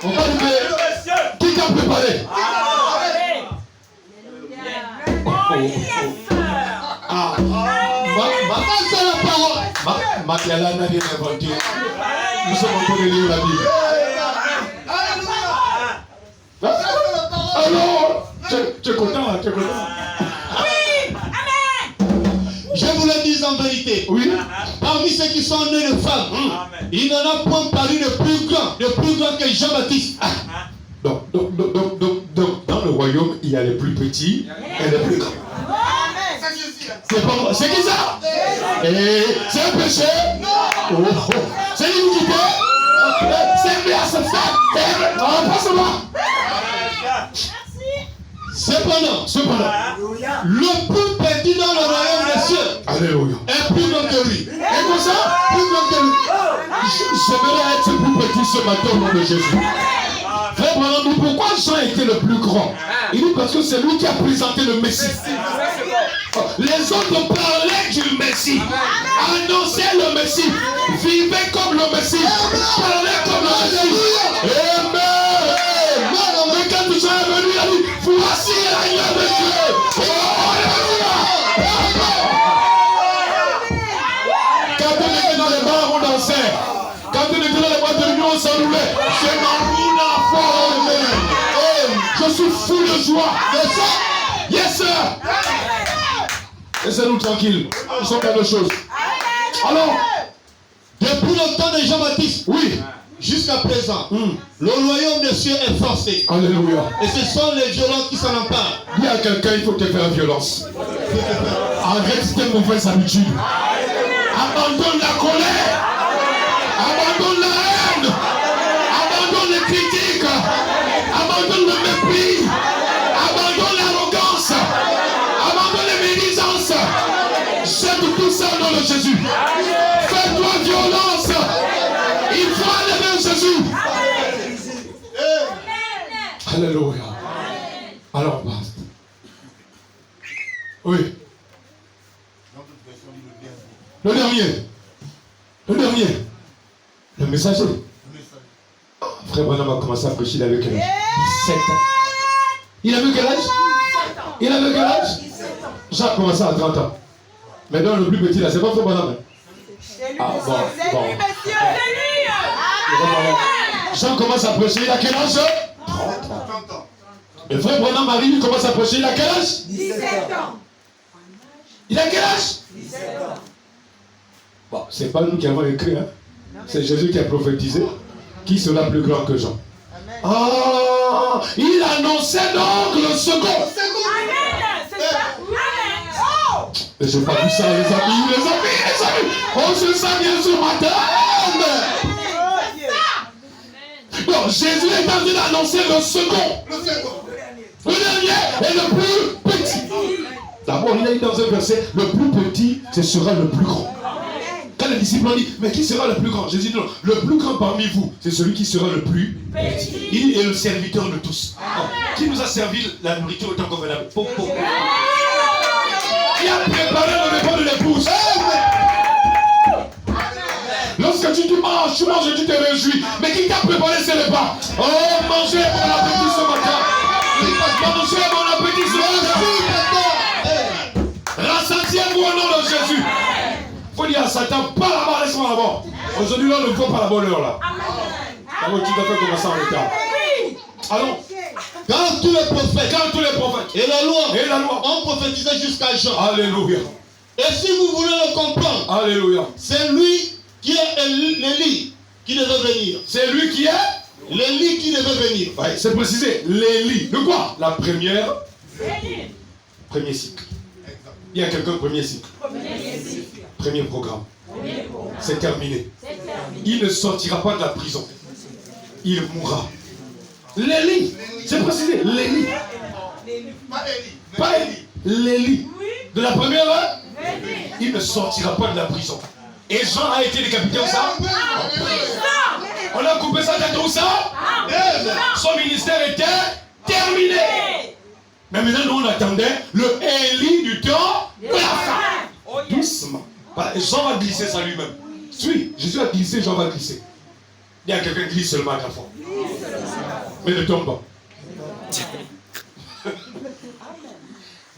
On va lui dire, qui t'a préparé? Makiala n'a rien inventé. Nous sommes en train de lire la Bible. Alors, tu es content, tu es content. Je vous le dis en vérité. Oui. Parmi ceux qui sont nés de femmes, il n'en a point paru de plus grand que Jean-Baptiste. Donc, dans le royaume, il y a les plus petits et les plus grands. C'est pas moi. C'est qui ça? Et c'est un péché? Non. C'est l'iniquité? C'est bien, c'est ça. Pas seulement. Cependant, le plus petit dans le royaume des cieux Alléluia. est plus grand que lui. Et comme ça, plus grand que lui. J'aimerais être plus petit ce matin au nom de Jésus. Frère Branham, pourquoi Jean était le plus grand? Il dit parce que c'est lui qui a présenté le Messie. Les autres parlaient du Messie, annonçaient le Messie, vivaient comme le Messie, parlaient comme le Messie. Amen. Mais quand Jean est venu, il a dit, voici l'agneau de Dieu. Quand on était dans les bars, on dansait. Quand on était dans les boîtes de l'union, on s'enroulait. C'est ma roue la forme. Je suis fou de joie. Yes, sir. Laissez-nous tranquilles. Nous sommes dans nos choses. Alors, depuis le temps de Jean-Baptiste, oui, jusqu'à présent, le royaume des cieux est forcé. Alléluia. Et ce sont les violents qui s'en emparent. Dis à quelqu'un, il faut te faire violence. Arrête tes mauvaises habitudes. Abandonne la colère. Abandonne la haine. Abandonne les critiques. Abandonne le mépris. Abandonne l'arrogance. Abandonne les médisances. Jette tout ça dans le Jésus. Fais-toi violence. Il faut aller vers Jésus. Alléluia. Alors, basta. Oui. Le dernier. Le dernier. Le messager. Frère Branham a commencé à prêcher, il avait quel âge? 17 ans. Il avait quel âge? Il avait quel âge? Jean a commencé à 30 ans. Maintenant, le plus petit là, c'est pas Frère Branham. Ah bon. Jean commence à prêcher, il a quel âge? 30 ans. Et Frère Branham arrive, il commence à prêcher, il a quel âge? 17 ans. Il a quel âge? 17 ans. Bon, c'est pas nous qui avons écrit, hein. C'est Jésus qui a prophétisé. Qui sera plus grand que Jean? Ah, il annonçait donc le second. Amen. C'est ça. Amen. Et j'ai pas vu ça, les amis. On se sent bien ce matin. Non, Jésus est en train d'annoncer le second. Le dernier est le plus petit. D'abord, il a dit dans un verset, le plus petit, ce sera le plus grand. Quand les disciples ont dit, mais qui sera le plus grand? Jésus dit non, le plus grand parmi vous, c'est celui qui sera le plus petit. Il est le serviteur de tous. Qui nous a servi la nourriture autant convenable? Qui a préparé le repas de l'épouse? Lorsque tu manges, tu te réjouis. Mais qui t'a préparé ce repas? Oh, mangez mon appétit ce matin. Mangez mon appétit ce matin. Rassasiez-vous au nom de Jésus. Il faut dire à Satan, pas là-bas, laisse-moi là-bas. Aujourd'hui, là, on ne voit pas la bonne heure là. Alors, tu dois faire commencer en retard. Allons. Quand tous les prophètes Et la loi ont prophétisé jusqu'à Jean. Alléluia. Et si vous voulez le comprendre, Alléluia. c'est lui qui est l'Élie qui devait venir. C'est lui qui est L'Élie qui devait venir. Oui, c'est précisé. L'Élie. De quoi? La première. Premier cycle. Il y a quelqu'un, premier cycle. Premier programme. C'est terminé. Il ne sortira pas de la prison. Il mourra. L'Élie. C'est précisé. L'Élie. Pas Élie. L'Élie. De la première heure, il ne sortira pas de la prison. Et Jean a été décapité où ça? On a coupé sa tête où ça? Son ministère était terminé. Mais maintenant, nous, on attendait le Élie du temps de la fin. Doucement. Jean va glisser ça lui-même. Oui, Jésus a glissé, Jean va glisser. Il y a quelqu'un qui glisse seulement à la fois. Mais ne tombe pas.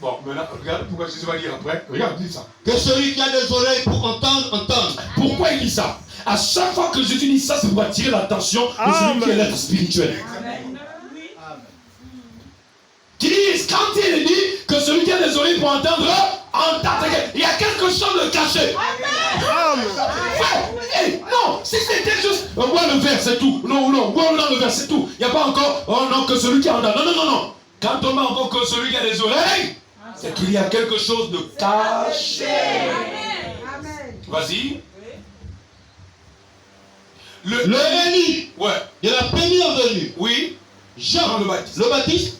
Bon, maintenant, regarde pourquoi Jésus va dire après. Regarde, dis ça. Que celui qui a des oreilles pour entendre, entende. Pourquoi il dit ça? À chaque fois que Jésus dit ça, c'est pour attirer l'attention de celui qui est l'être spirituel. Quand il dit que celui qui a des oreilles pour entendre, il y a quelque chose de caché. Non, si c'était juste voir le verre, c'est tout. Non, voir le verre, c'est tout. Il n'y a pas encore, oh non, que celui qui entend. Non. Quand on met encore que celui qui a des oreilles, c'est qu'il y a quelque chose de caché. Vas-y. Le Élie de la première venue. Oui. Jean le Baptiste.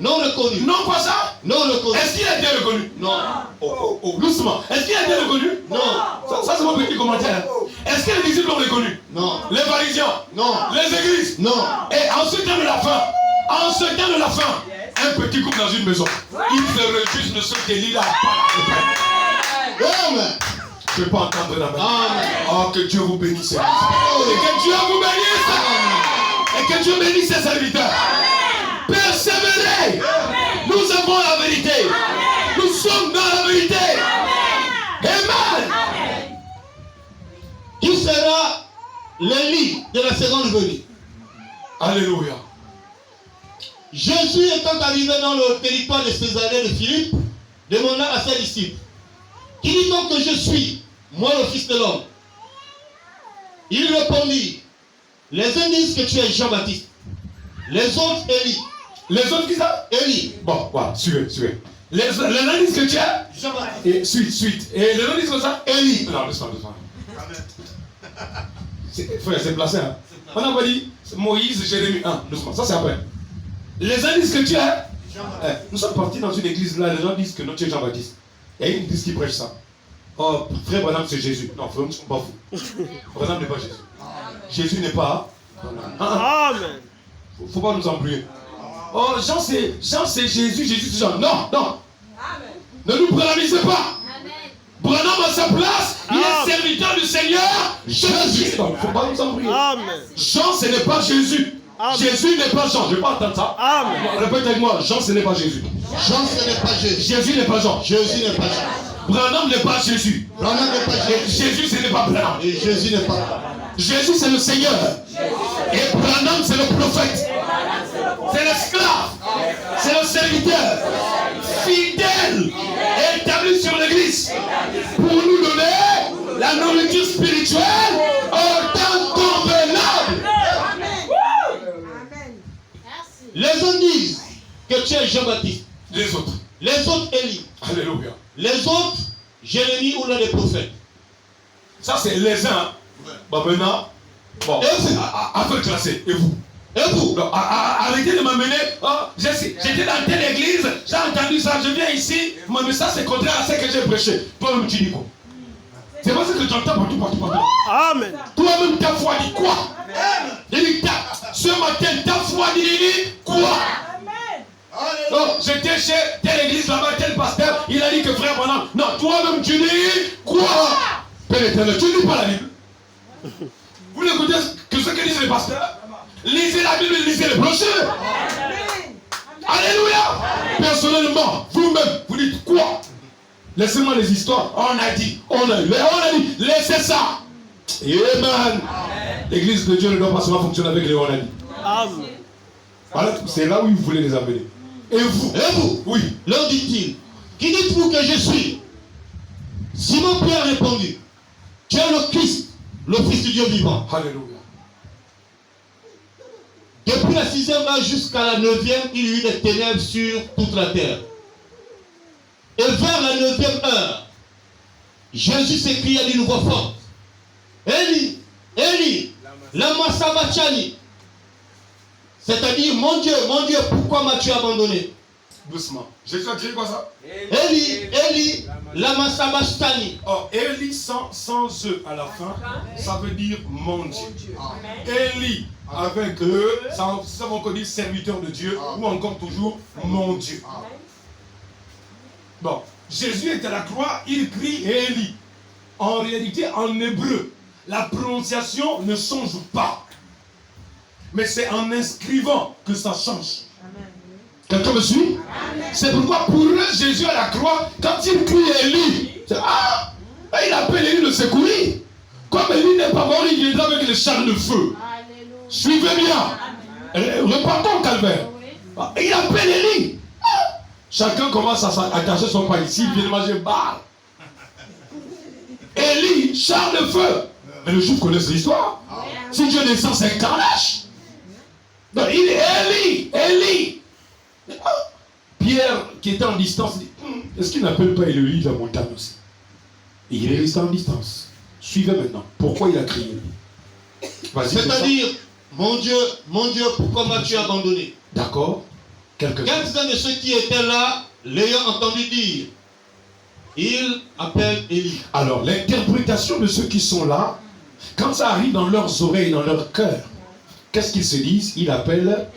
Non reconnu. Non, pas ça. Non reconnu. Est-ce qu'il a été reconnu? Non. Oh, doucement. Est-ce qu'il a été reconnu? Non. Ça c'est mon petit commentaire. Est-ce que les disciples l'ont reconnu? Non. Les pharisiens? Non. Les églises? Non. Et en ce temps de la fin, un petit couple dans une maison, il se réjouissent de ce qu'Élie a pas. Amen. Je ne peux pas entendre la main. Amen. Oh, que Dieu vous bénisse. Et que Dieu vous bénisse. Et que Dieu bénisse ses serviteurs. Persévérez. Nous avons la vérité. Nous sommes dans la vérité. Amen. Qui sera l'Élie de la seconde venue? Alléluia. Jésus étant arrivé dans le territoire de Césarée de Philippe, demanda à ses disciples: qui dit donc que je suis, moi le Fils de l'homme? Il répondit: les uns disent que tu es Jean-Baptiste, les autres Élie. Les autres qui ça? Élie. Bon, voilà, suivez. Les uns disent que tu es Jean-Baptiste. Et suite. Et les autres disent que ça? Élie. Non, laisse-moi. Frère, c'est placé. Hein? On n'a pas dit Moïse, Jérémie. Doucement. Ça, c'est après. Les uns disent que tu es. Nous sommes partis dans une église là, les gens disent que non, tu es Jean-Baptiste. Et ils disent qu'ils prêchent ça. Oh, frère Branham, c'est Jésus. Non, frère, nous ne sommes pas fous. Branham n'est pas Jésus. Jésus n'est pas. Amen. Faut pas nous embrouiller. Oh, Jean c'est Jésus, Jésus c'est Jean. Non. Ne nous branamisez pas. Branham à sa place, il est serviteur du Seigneur Jésus. Donc, il ne faut pas nous embrouiller. Amen. Jean, ce n'est pas Jésus. Amen. Jésus n'est pas Jean. Je ne vais pas entendre ça. Amen. Répète avec moi. Jean, ce n'est pas Jésus. Jean, ce n'est pas Jésus. Jésus n'est pas Jean. Jésus n'est pas Jean. Branham n'est pas Jésus. Branham n'est pas Jésus. Jésus, ce n'est pas Branham. Et Jésus n'est pas. Jésus, c'est le Seigneur. Et Branham, c'est le prophète. C'est l'esclave. C'est le serviteur. Fidèle. Établi sur l'église. Pour nous donner la nourriture spirituelle au temps convenable. Les uns disent que tu es Jean-Baptiste. Les autres. Les autres Élie. Alléluia. Les autres Jérémie ou l'un des prophètes. Ça, c'est les uns. Bon, maintenant, bon, afin de classer. Et vous? Et vous? Donc, arrêtez de m'amener. Oh, j'étais dans telle église, j'ai entendu ça, je viens ici. Mais ça, c'est contraire à ce que j'ai prêché. Toi-même, tu dis quoi? C'est pas ce que tu entends partout. Amen. Toi-même, ta foi dit quoi? Il dit, ce matin, ta foi dit quoi? Non, j'étais chez telle église là-bas, tel pasteur, il a dit que frère Branham. Non, toi-même, tu dis quoi? Père éternel, tu ne lis pas la Bible. Vous n'écoutez que ce que disent les pasteurs. Lisez la Bible, lisez les brochures. Alléluia. Personnellement, vous-même, vous dites quoi? Laissez-moi les histoires. On a dit. Laissez ça. Amen. L'église de Dieu ne doit pas seulement fonctionner avec les on a dit. Amen. Voilà, c'est là où vous voulez les amener. Et vous? Oui. Leur dit-il: qui dites-vous que je suis? Simon Pierre répondit: tu es le Christ, le Fils du Dieu vivant. Alléluia. Depuis la 6e heure jusqu'à la 9e, il y eut des ténèbres sur toute la terre. Et vers la 9e heure, Jésus s'écria d'une voix forte: Élie, Élie, lama sabachthani. C'est-à-dire, mon Dieu, pourquoi m'as-tu abandonné? Doucement. Jésus a dit quoi ça? Élie, Élie, lama sabachthani. Oh, Élie sans E à la fin, ça veut dire mon Dieu. Élie avec E, ça veut encore dire serviteur de Dieu ou encore toujours mon Dieu. Bon, Jésus est à la croix, il crie Élie. En réalité, en hébreu, la prononciation ne change pas. Mais c'est en inscrivant que ça change. Quelqu'un me suit? C'est pourquoi pour eux, Jésus à la croix, quand il crie Élie, c'est ah, il appelle Élie de secourir. Comme Élie n'est pas mort, il viendra avec les chars de feu. Suivez bien. Repartons au calvaire. Il appelle Élie. Chacun commence à attacher son pain ici, il vient de manger bar. Élie, char de feu. Mais le juif connaît l'histoire. Si Dieu descend, c'est un carnage. Donc il est Élie. Pierre, qui était en distance, dit, est-ce qu'il n'appelle pas Élie la montagne aussi? Et il est resté en distance. Suivez maintenant. Pourquoi il a crié? C'est-à-dire, mon Dieu, pourquoi m'as-tu abandonné? D'accord. Quelques-uns de ceux qui étaient là, l'ayant entendu dire, il appelle Élie. Alors, l'interprétation de ceux qui sont là, quand ça arrive dans leurs oreilles, dans leur cœur, qu'est-ce qu'ils se disent? Il appelle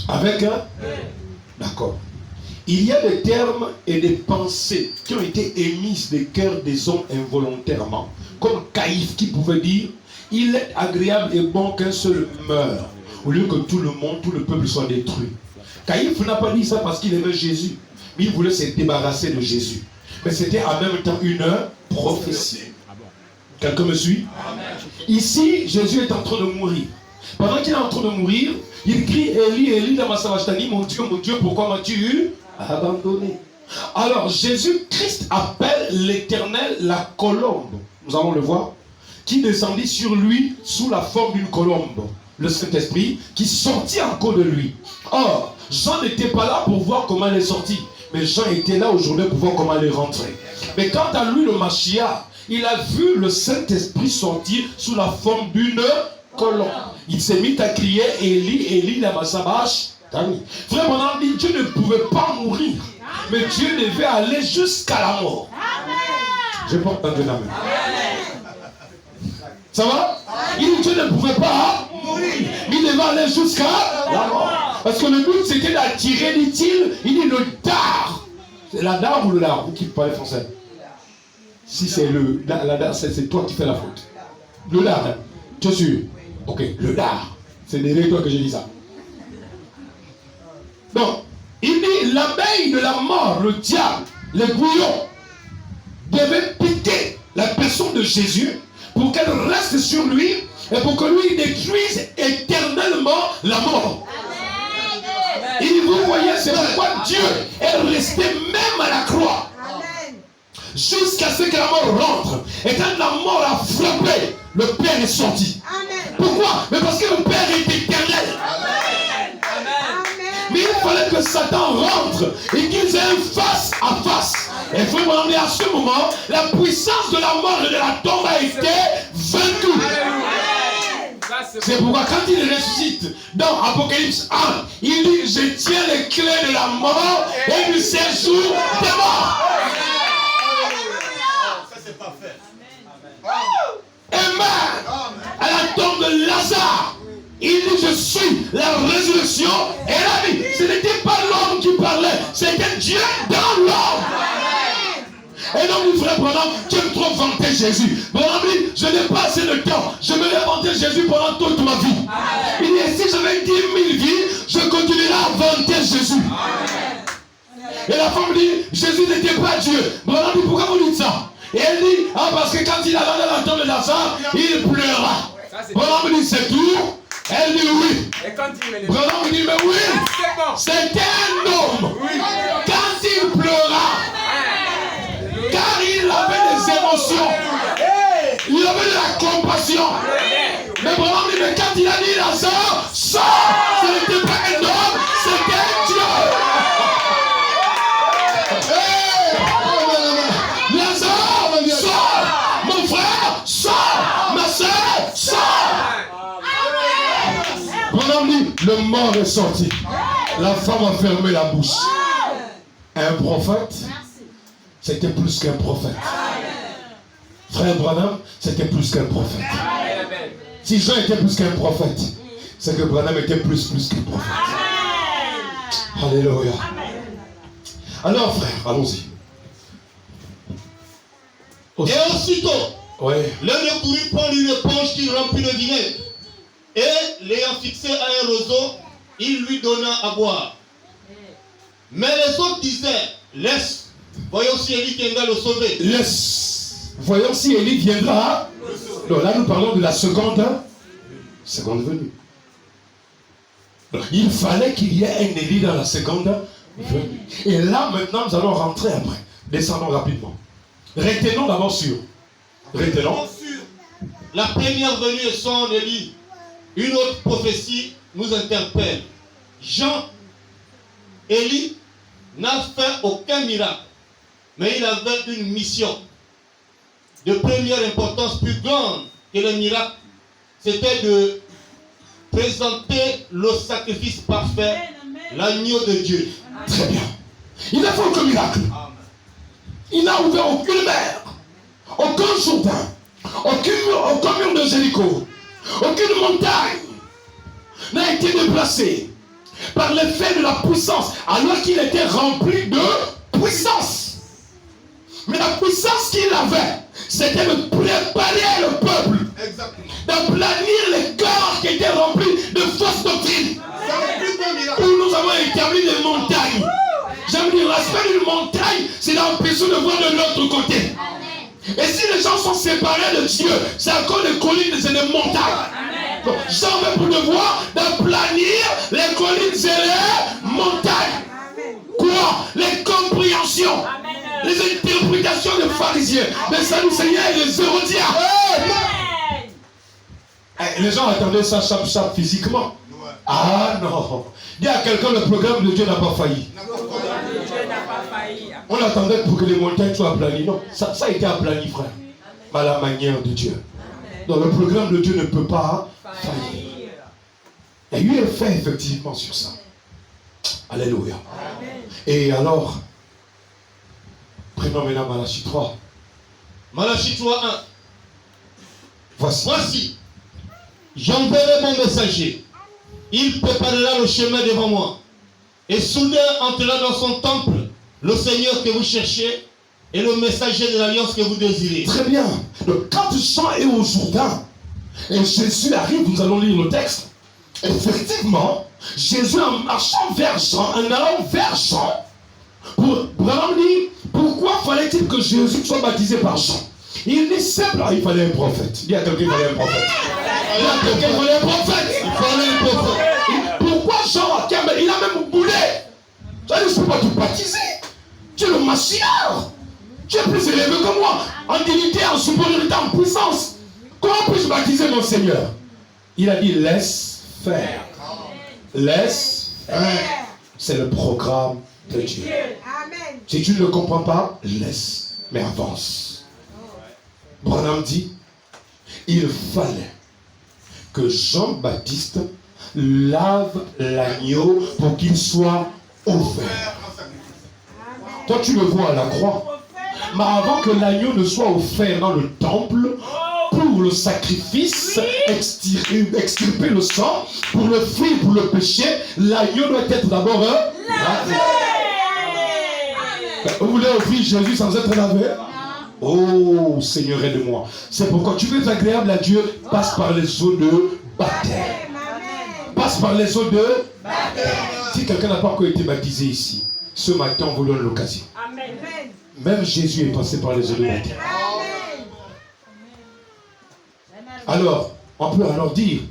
avec un. D'accord. Il y a des termes et des pensées qui ont été émises des cœurs des hommes involontairement, comme Caïphe qui pouvait dire, il est agréable et bon qu'un seul meure, au lieu que tout le monde, tout le peuple soit détruit. Caïphe n'a pas dit ça parce qu'il aimait Jésus, mais il voulait se débarrasser de Jésus. Mais c'était en même temps une prophétie. Quelqu'un me suit? Ici, Jésus est en train de mourir. Pendant qu'il est en train de mourir, il crie Élie, Élie, lama sabachthani, mon Dieu, pourquoi m'as-tu abandonné? Alors, Jésus-Christ appelle l'Éternel la colombe. Nous allons le voir. Qui descendit sur lui sous la forme d'une colombe. Le Saint-Esprit qui sortit encore de lui. Or, Jean n'était pas là pour voir comment elle est sortie. Mais Jean était là aujourd'hui pour voir comment elle est rentrée. Mais quant à lui, le Mashiach, il a vu le Saint-Esprit sortir sous la forme d'une colombe. Il s'est mis à crier Élie, Élie, lama sabachthani. Frère, mon ami, Dieu ne pouvait pas mourir. Mais Dieu devait aller jusqu'à la mort. Je porte un Dieu d'amen. Ça va? Dieu ne pouvait pas mourir. Il devait aller jusqu'à la mort. Parce que le but c'était d'attirer, dit-il, il dit le dard. C'est la dard ou le dard? Vous qui parlez français? Si c'est la dard, c'est toi qui fais la faute. Le dard, hein? Tu es sûr? Ok, le dard. C'est derrière toi que j'ai dit ça. Donc, il dit l'abeille de la mort, le diable, le bouillon, devait piquer la personne de Jésus pour qu'elle reste sur lui et pour que lui détruise éternellement la mort. Et vous voyez, c'est pourquoi Dieu est resté même à la croix jusqu'à ce que la mort rentre. Et quand la mort a frappé, le Père est sorti. Pourquoi? Mais parce que le Père est éternel. Mais il fallait que Satan rentre et qu'ils aient un face à face. Et il faut me ramener à ce moment, la puissance de la mort et de la tombe a été vaincue. C'est pourquoi quand il ressuscite dans Apocalypse 1, il dit, je tiens les clés de la mort et du séjour des morts. Ça c'est pas fait. Amen. À la tombe de Lazare, il dit, je suis la résurrection et la vie. Ce n'était pas l'homme qui parlait, c'était Dieu dans l'homme. Et donc, mon frère Branham, tu aimes trop vanter Jésus. Branham dit, je n'ai pas assez de temps. Je vais vanter Jésus pendant toute ma vie. Il dit, si j'avais 10 000 vies, je continuerai à vanter Jésus. Et la femme dit, Jésus n'était pas Dieu. Branham dit, pourquoi vous dites ça? Et elle dit, ah, parce que quand il allait dans la tombe de Lazare, il pleura. Branham dit, c'est tout. Elle dit oui. Branham dit, mais oui, c'était un homme. Quand il pleura, car il avait des émotions, il avait de la compassion. Mais Branham dit, mais quand il a dit Lazare, sors, ce n'était pas un homme, c'était Dieu. Lazare, sors, mon frère, sors, ma soeur, sors. Branham dit, le mort est sorti. La femme a fermé la bouche. Un prophète, c'était plus qu'un prophète. Frère Branham, c'était plus qu'un prophète. Si Jean était plus qu'un prophète, c'est que Branham était plus qu'un prophète. Alléluia. Alors frère, allons-y. Et aussitôt, Ouais. l'un de courut prendre une éponge qui remplit de vinaigre Et l'ayant fixé à un roseau, il lui donna à boire. Mais les autres disaient, laisse, voyons si Élie viendra le sauver. Laisse. Voyons si Élie viendra. Donc là, nous parlons de la seconde venue. Donc, il fallait qu'il y ait un Élie dans la seconde venue. Et là, maintenant, nous allons rentrer après. Descendons rapidement. Retenons d'abord sur. Retenons. La première venue est son Élie. Une autre prophétie nous interpelle. Jean, Élie n'a fait aucun miracle, mais il avait une mission de première importance, plus grande que le miracle. C'était de présenter le sacrifice parfait, l'agneau de Dieu. Très bien. Il n'a fait aucun miracle. Il n'a ouvert aucune mer, aucun Jourdain, aucun mur de Jéricho, aucune montagne n'a été déplacée par l'effet de la puissance, alors qu'il était rempli de puissance. Mais la puissance qu'il avait, c'était de préparer le peuple, d'aplanir les cœurs qui étaient remplis de fausses doctrines. Où nous avons établi des montagnes. J'aime dire, l'aspect d'une montagne, c'est d'empêcher de voir de l'autre côté. Et si les gens sont séparés de Dieu, c'est encore des collines et des montagnes. Donc, Jean veut pour devoir d'aplanir les collines et les montagnes. Quoi? Les compréhensions, les interprétations des pharisiens, des sadducéens et des hérodiens. Les gens attendaient ça chap physiquement. Ah non. Dis à quelqu'un, le programme de Dieu n'a pas failli. On attendait pour que les montagnes soient aplanies. Non, ça a été aplani, frère. À la manière de Dieu. Donc le programme de Dieu ne peut pas faillir. Il y a eu un fait effectivement sur ça. Alléluia. Et alors, prenons maintenant Malachie 3. Malachie 3, 1. Voici. J'enverrai mon messager. Il préparera le chemin devant moi. Et soudain entrera dans son temple le Seigneur que vous cherchez et le messager de l'alliance que vous désirez. Très bien. Donc quand Jean est au Jourdain et Jésus arrive, nous allons lire le texte. Effectivement, Jésus en marchant vers Jean, en allant vers Jean, pour dire pourquoi fallait-il que Jésus soit baptisé par Jean. Il dit simplement, il fallait un prophète. Il y a quelqu'un qui fallait un prophète. Il y a quelqu'un qui fallait un prophète. Il fallait un prophète. Pourquoi Jean, il a même boulé. Tu as dit, je ne peux pas te baptiser. Tu es le Mashiach. Tu es plus élevé que moi. En dignité, en supériorité, en puissance. Comment puis-je baptiser mon Seigneur? Il a dit, laisse faire. Laisse faire. C'est le programme de Dieu. Amen. Si tu ne le comprends pas, laisse. Mais avance. Branham dit, il fallait que Jean-Baptiste lave l'agneau pour qu'il soit offert. Toi tu le vois à la croix. Mais avant que l'agneau ne soit offert dans le temple, pour le sacrifice, extirper le sang, pour le fruit, pour le péché, l'agneau doit être d'abord lavé. Vous voulez offrir Jésus sans être lavé? Oh Seigneur, aide-moi. C'est pourquoi tu veux être agréable à Dieu, passe par les eaux de baptême. Passe par les eaux de baptême. Si quelqu'un n'a pas encore été baptisé ici, ce matin, on vous donne l'occasion. Même Jésus est passé par les eaux de baptême. Alors, on peut alors dire,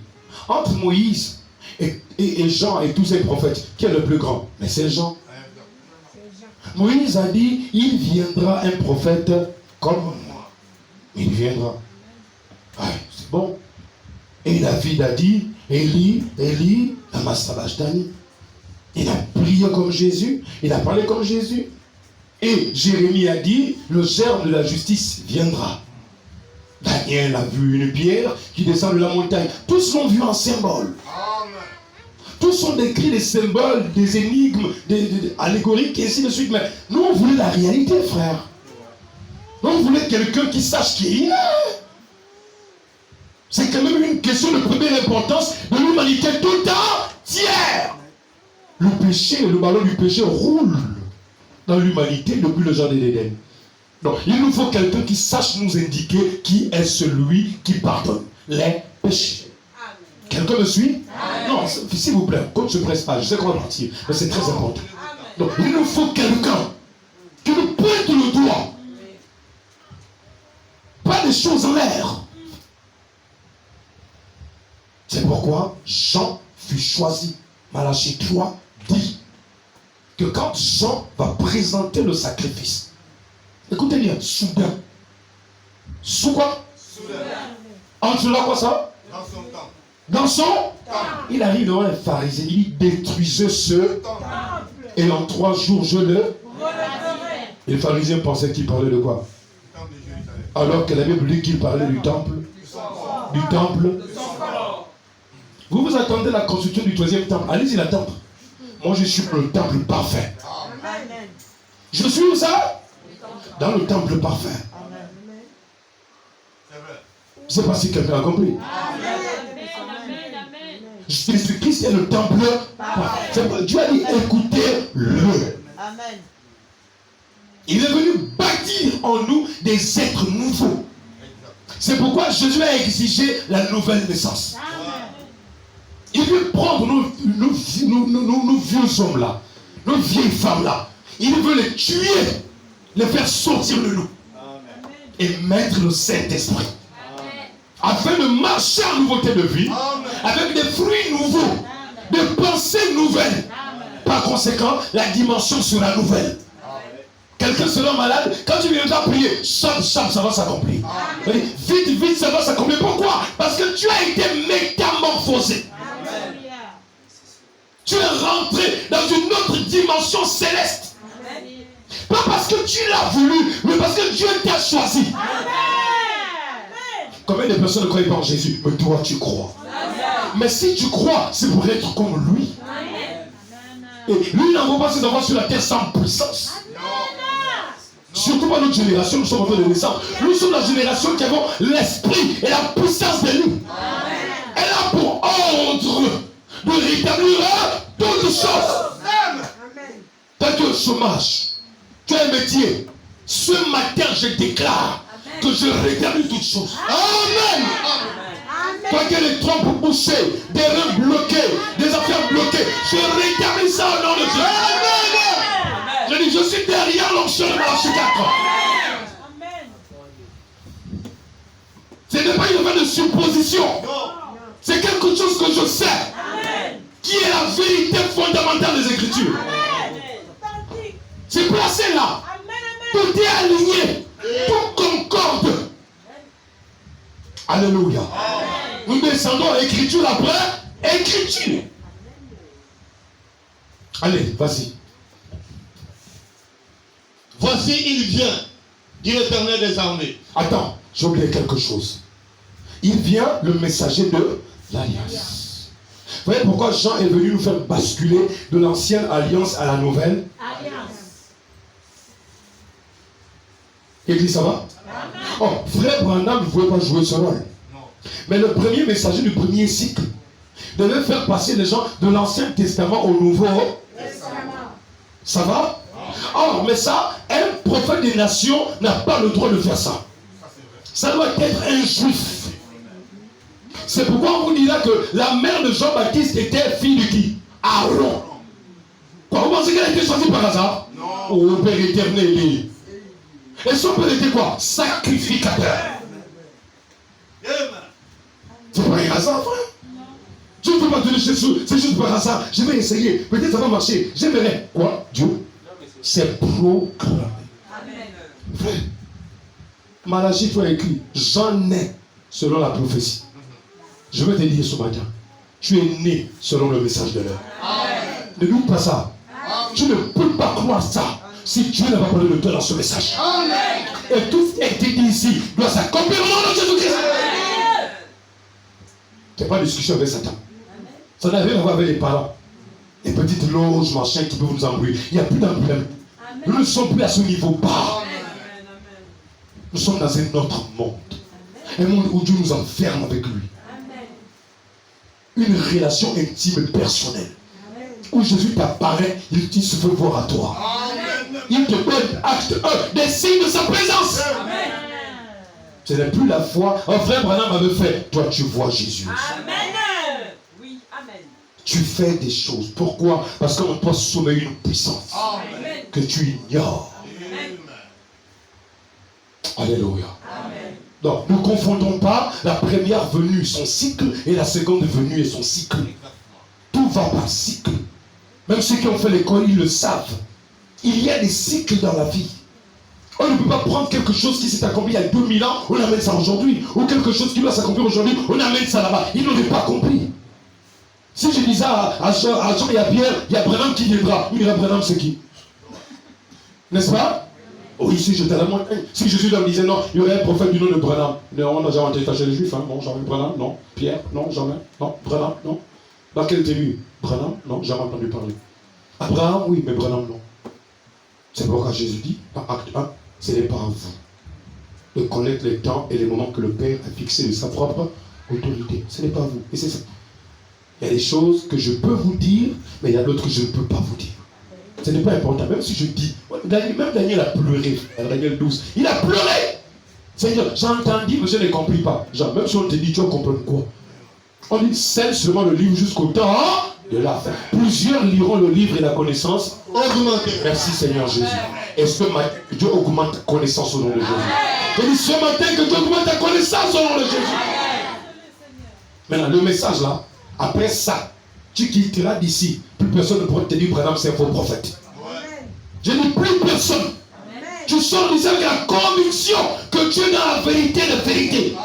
entre Moïse et Jean et tous ces prophètes, qui est le plus grand? Mais c'est Jean. Moïse a dit, il viendra un prophète comme moi. Il viendra. Ah, c'est bon. Et David a dit, Élie, lama sabachthani. Il a prié comme Jésus, il a parlé comme Jésus. Et Jérémie a dit, le germe de la justice viendra. Daniel a vu une pierre qui descend de la montagne. Tous l'ont vu en symbole. Tous sont décrits des symboles, des énigmes, des allégoriques et ainsi de suite. Mais nous, on voulait la réalité, frère. Nous, on voulait quelqu'un qui sache qui il est. C'est quand même une question de première importance de l'humanité tout entière. Le péché, le ballon du péché roule dans l'humanité depuis le jardin d'Éden. Donc, il nous faut quelqu'un qui sache nous indiquer qui est celui qui pardonne les péchés. Quelqu'un me suit? Non, s'il vous plaît, qu'on ne se presse pas. Je sais qu'on va partir, mais c'est très important. Donc, il nous faut quelqu'un qui nous pointe le doigt. Pas des choses en l'air. C'est pourquoi Jean fut choisi. Malachie 3 dit que quand Jean va présenter le sacrifice, écoutez bien, soudain. Sous quoi? Soudain. Entre là quoi ça? Dans son temps. Dans son temps. Il arrive devant un pharisien, il détruisait ce temple. Et en 3 jours je le releverai. Les pharisiens pensaient qu'il parlait de quoi? Alors que la Bible dit qu'il parlait du temple. Du temple. Vous vous attendez à la construction du 3e temple. Allez-y la temple. Moi je suis pour le temple parfait. Je suis où ça? Dans le temple parfait. Je ne sais pas si quelqu'un a compris. Jésus-Christ est le temple parfait. Dieu a dit écoutez-le. Il est venu bâtir en nous des êtres nouveaux. C'est pourquoi Jésus a exigé la nouvelle naissance. Il veut prendre nos vieux hommes là, nos vieilles femmes là. Il veut les tuer, les faire sortir de nous. Et mettre le Saint-Esprit. Afin de marcher en nouveauté de vie, avec des fruits nouveaux, des pensées nouvelles. Par conséquent, la dimension sera nouvelle. Quelqu'un sera malade, quand tu viendras prier, ça va s'accomplir. Vite, ça va s'accomplir. Pourquoi? Parce que tu as été métamorphosé. Tu es rentré dans une autre dimension céleste. Pas parce que tu l'as voulu, mais parce que Dieu t'a choisi. Combien de personnes ne croient pas en Jésus? Mais toi, tu crois. Mais si tu crois, c'est pour être comme lui. Et lui n'envoie pas ses enfants sur la terre sans puissance. Surtout pas notre génération, nous sommes en train de descendre. Nous sommes la génération qui avons l'esprit et la puissance de nous. Elle a pour ordre de rétablir toutes choses. T'as tu es au chômage, tu as un métier. Ce matin, je déclare que je rétablis toutes choses. Amen. Toi qui as les trompes bouchées, des reins bloqués, des affaires bloquées, je rétablis ça au nom de Dieu. Amen. Je dis, je suis derrière l'onction de Malachie 4. Ce n'est pas une affaire de supposition. C'est quelque chose que je sais. Qui est la vérité fondamentale des Écritures. C'est placé là. Tout est aligné. Tout concorde. Alléluia. Nous descendons à l'écriture après écriture. Allez, vas-y. Voici, il vient, dit l'Éternel des armées. Attends, j'ai oublié quelque chose. Il vient, le messager de l'alliance. Vous voyez pourquoi Jean est venu nous faire basculer de l'ancienne alliance à la nouvelle alliance. Église, ça va? Oh, frère Branham ne pouvait pas jouer ce rôle. Mais le premier messager du premier cycle devait faire passer les gens de l'Ancien Testament au Nouveau Testament. Ça va? Or, mais ça, un prophète des nations n'a pas le droit de faire ça. Ça doit être un juif. C'est pourquoi on vous dira que la mère de Jean-Baptiste était fille de qui? Aaron. Quoi, vous pensez qu'elle a été choisie par hasard? Non. Oh, Père éternel. Et son père était quoi? Sacrificateur. C'est pas un hasard, frère. Je ne peux pas donner Jésus, c'est juste par hasard. Je vais essayer, peut-être ça va marcher. J'aimerais. Quoi? Dieu? C'est programmé. Frère, Malachie, tu as écrit, j'en ai selon la prophétie. Je vais te dire ce matin, tu es né selon le message de l'heure. Ne doute pas ça. Tu ne peux pas croire ça si Dieu n'a pas parlé de toi dans ce message. Et tout ce qui a été dit ici doit s'accomplir au nom de Jésus-Christ. Ce n'est pas une discussion avec Satan. Ça n'a rien à voir avec les parents. Les petites loges, machin qui peuvent nous embrouiller. Il n'y a plus d'un problème. Nous ne sommes plus à ce niveau bas. Nous sommes dans un autre monde. Un monde où Dieu nous enferme avec lui. Une relation intime et personnelle. Où Jésus t'apparaît, il se fait voir à toi. Il te donne acte 1 des signes de sa présence. Ce n'est plus la foi. Un frère Branham m'avait fait. Toi tu vois Jésus. Tu fais des choses. Pourquoi? Parce qu'on doit sommeiller une puissance que tu ignores. Alléluia. Donc, ne confondons pas la première venue, son cycle, et la seconde venue et son cycle. Tout va par cycle. Même ceux qui ont fait l'école, ils le savent. Il y a des cycles dans la vie. On ne peut pas prendre quelque chose qui s'est accompli il y a 2000 ans, on amène ça aujourd'hui. Ou quelque chose qui doit s'accomplir aujourd'hui, on amène ça là-bas. Ils n'ont pas compris. Si je dis ça à Jean et à Pierre, il y a Branham qui viendra. Il dira Branham c'est qui? N'est-ce pas? Oui, si je si Jésus leur disait non, il y aurait un prophète du nom de Branham. Non, on n'a jamais entendu chez les Juifs, hein? Non, jamais Branham, non. Pierre, non, jamais. Non, Branham, non. Dans quel tribu? Branham, non, jamais entendu parler. Abraham, oui, mais Branham, non. C'est pourquoi Jésus dit, dans Acte 1, ce n'est pas à vous de connaître les temps et les moments que le Père a fixés de sa propre autorité. Ce n'est pas à vous. Et c'est ça. Il y a des choses que je peux vous dire, mais il y a d'autres que je ne peux pas vous dire. Ce n'est pas important. Même si je dis, même Daniel a pleuré, Daniel 12, il a pleuré. Seigneur, j'ai entendu, mais je ne compris pas. Genre, même si on te dit, tu vas comprendre quoi? On dit, scelle seulement le livre jusqu'au temps de la fin. Plusieurs liront le livre et la connaissance augmentée. Merci Seigneur Jésus. Est-ce que Dieu augmente ta connaissance au nom de Jésus? Je dis ce matin que Dieu augmente ta connaissance au nom de Jésus. Maintenant, le message là, après ça, tu quitteras d'ici. Plus personne ne pourra te dire, par exemple, c'est un faux prophète. Je dis plus personne. Tu sors d'ici avec la conviction que Dieu est dans la vérité de vérité.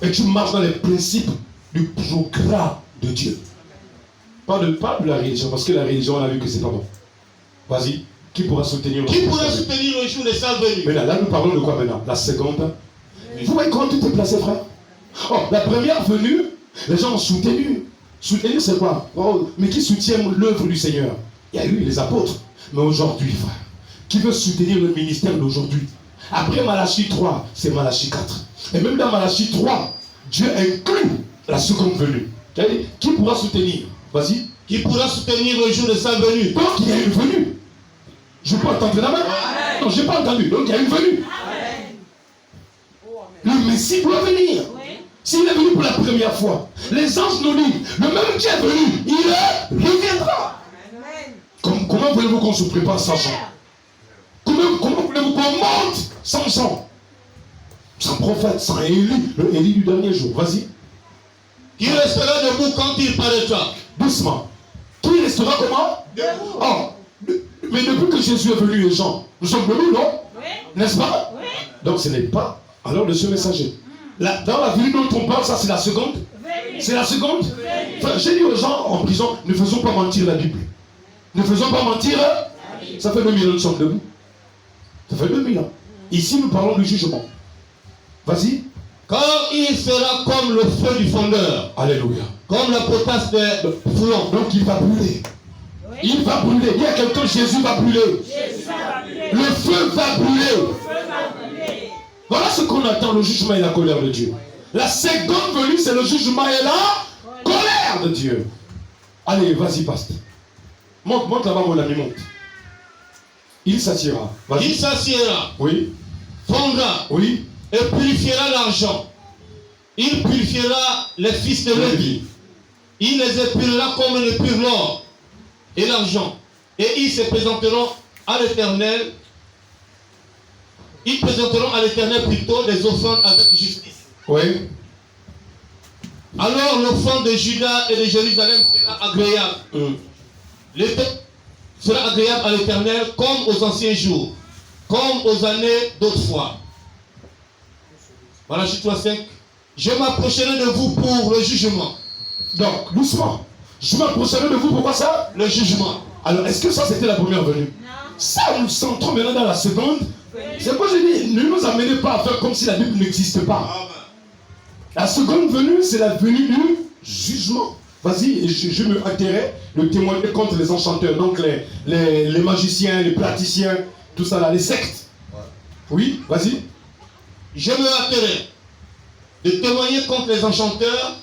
Et tu marches dans les principes du programme de Dieu. Pas de la religion, parce que la religion, on a vu que c'est pas bon. Vas-y, qui pourra soutenir le jour de sa venue? Maintenant, là, nous parlons de quoi maintenant? La seconde. Vous voyez comment tout est placé, frère? Oh, la première venue, les gens ont soutenu. Soutenir, c'est quoi? Oh, mais qui soutient l'œuvre du Seigneur? Il y a eu les apôtres. Mais aujourd'hui, frère, qui veut soutenir le ministère d'aujourd'hui? Après Malachie 3, c'est Malachie 4. Et même dans Malachie 3, Dieu inclut la seconde venue. Qui pourra soutenir? Vas-y. Qui pourra soutenir le jour de sa venue? Donc il y a une venue. Je peux entendre la main? Non, je n'ai pas entendu. Donc il y a une venue. Le Messie doit venir. S'il est venu pour la première fois, les anges nous disent, le même qui est venu, il reviendra. Comment voulez-vous qu'on se prépare sans sang? Comment voulez-vous qu'on monte sans sang? Sans prophète, sans Élie, le Élie du dernier jour. Vas-y. Qui restera debout quand il paraîtra? Doucement. Qui restera comment? Debout. Oh, mais depuis que Jésus est venu, les gens, nous sommes debout, non? Oui. N'est-ce pas? Oui. Donc ce n'est pas alors de ce messager. Là, dans la vie dont on parle, ça c'est la seconde. C'est la seconde. Enfin, j'ai dit aux gens en prison, ne faisons pas mentir la Bible. Ne faisons pas mentir. Ça fait 2000 ans que nous sommes debout. Ça fait 2000 ans. Ici, nous parlons du jugement. Vas-y. Car il sera comme le feu du fondeur. Alléluia. Comme la potasse de foulon. Donc il va brûler. Il va brûler. Il y a quelqu'un, Jésus va brûler. Le feu va brûler. Voilà ce qu'on attend, le jugement et la colère de Dieu. La seconde venue, c'est le jugement et la colère de Dieu. Allez, vas-y, pasteur. Monte là-bas, mon ami, monte. Il s'assiera. Il s'assiera. Oui. Fondra. Oui. Et purifiera l'argent. Il purifiera les fils de Lévi. Il les épurera comme il épure l'or et l'argent. Et ils se présenteront à l'Éternel. Ils présenteront à l'Éternel plutôt des offrandes avec justice. Oui. Alors l'offrande de Juda et de Jérusalem sera agréable. Sera agréable à l'Éternel comme aux anciens jours, comme aux années d'autrefois. Voilà, Malachie 3:5. Je m'approcherai de vous pour le jugement. Donc, doucement. Je m'approcherai de vous, pourquoi ça? Le jugement. Alors, est-ce que ça c'était la première venue? Non. Ça, nous centrons maintenant dans la seconde. C'est quoi je dis? Ne nous amenez pas à faire comme si la Bible n'existe pas. Amen. La seconde venue, c'est la venue du jugement. Vas-y, je me hâterai de témoigner contre les enchanteurs, donc les magiciens, les praticiens, tout ça là, les sectes. Ouais. Oui, vas-y. Je me hâterai de témoigner contre les enchanteurs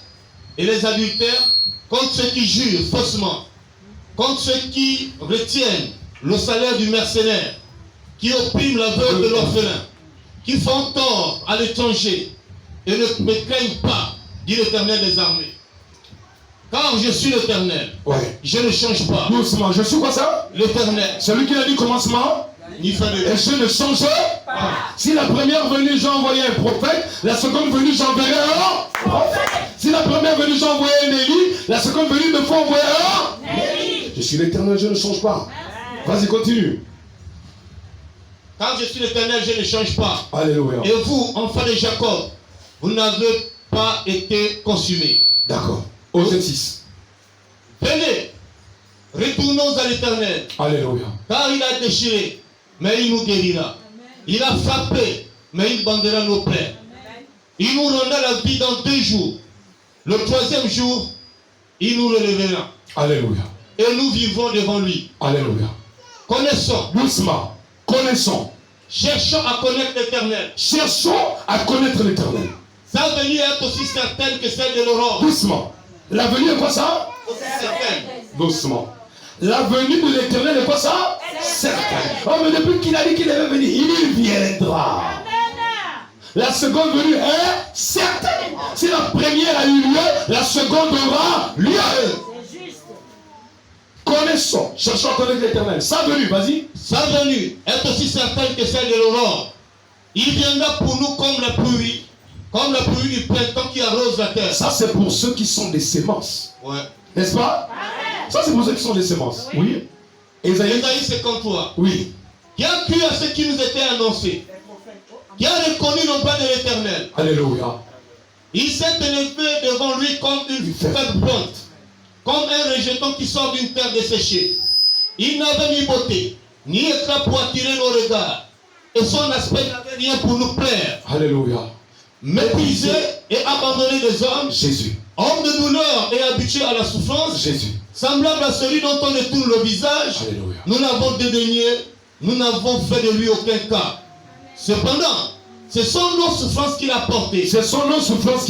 et les adultères, contre ceux qui jurent faussement, contre ceux qui retiennent le salaire du mercenaire, qui oppriment la veuve de l'orphelin, qui font tort à l'étranger et ne me craignent pas, dit l'Éternel des armées. Car je suis l'Éternel. Ouais. Je ne change pas. Doucement. Je suis quoi ça? L'Éternel. Celui qui a dit commencement. Ni fin de Et je ne change pas. Si la première venue, j'ai envoyé un prophète, la seconde venue, j'enverrai un prophète. Si la première venue, j'ai envoyé un Élie, la seconde venue, me faut envoyer un Élie. Je suis l'Éternel, je ne change pas. Vas-y, continue. Car je suis l'Éternel, je ne change pas. Alléluia. Et vous, enfants de Jacob, vous n'avez pas été consumés. D'accord. Au 6. Venez, retournons à l'Éternel. Alléluia. Car il a déchiré, mais il nous guérira. Il a frappé, mais il bandera nos plaies. Il nous rendra la vie dans 2 jours. Le 3e jour, il nous relèvera. Alléluia. Et nous vivrons devant lui. Alléluia. Connaissons. Doucement. Connaissons. Cherchons à connaître l'Éternel. Cherchons à connaître l'Éternel. Sa venue est aussi certaine que celle de l'aurore. Doucement. La venue est quoi ça? Aussi certaine. Doucement. La venue de l'Éternel est quoi ça? Certain. Oh, mais depuis qu'il a dit qu'il devait venir, il viendra. La seconde venue est certaine. Si la première a eu lieu, la seconde aura lieu. Connaissons, cherchons à connaître l'Éternel. Sa venue, vas-y. Sa venue est aussi certaine que celle de l'aurore. Il viendra pour nous comme la pluie du printemps qui arrose la terre. Ça, c'est pour ceux qui sont des semences. Ouais. N'est-ce pas? Ça, c'est pour ceux qui sont des semences. Oui. Ésaïe. Ésaïe 53. Oui. Qui a cru à ce qui nous était annoncé. Qui a reconnu le bras de l'Éternel. Alléluia. Il s'est élevé devant lui comme une faible plante. Comme un rejeton qui sort d'une terre desséchée. Il n'avait ni beauté, ni éclat pour attirer nos regards. Et son aspect n'avait rien pour nous plaire. Alléluia. Méprisé et abandonné des hommes. Jésus. Homme de douleur et habitué à la souffrance. Jésus. Semblable à celui dont on détourne le visage. Alléluia. Nous l'avons dédaigné. Nous n'avons fait de lui aucun cas. Cependant, ce sont nos souffrances qu'il a portées. Ce sont nos souffrances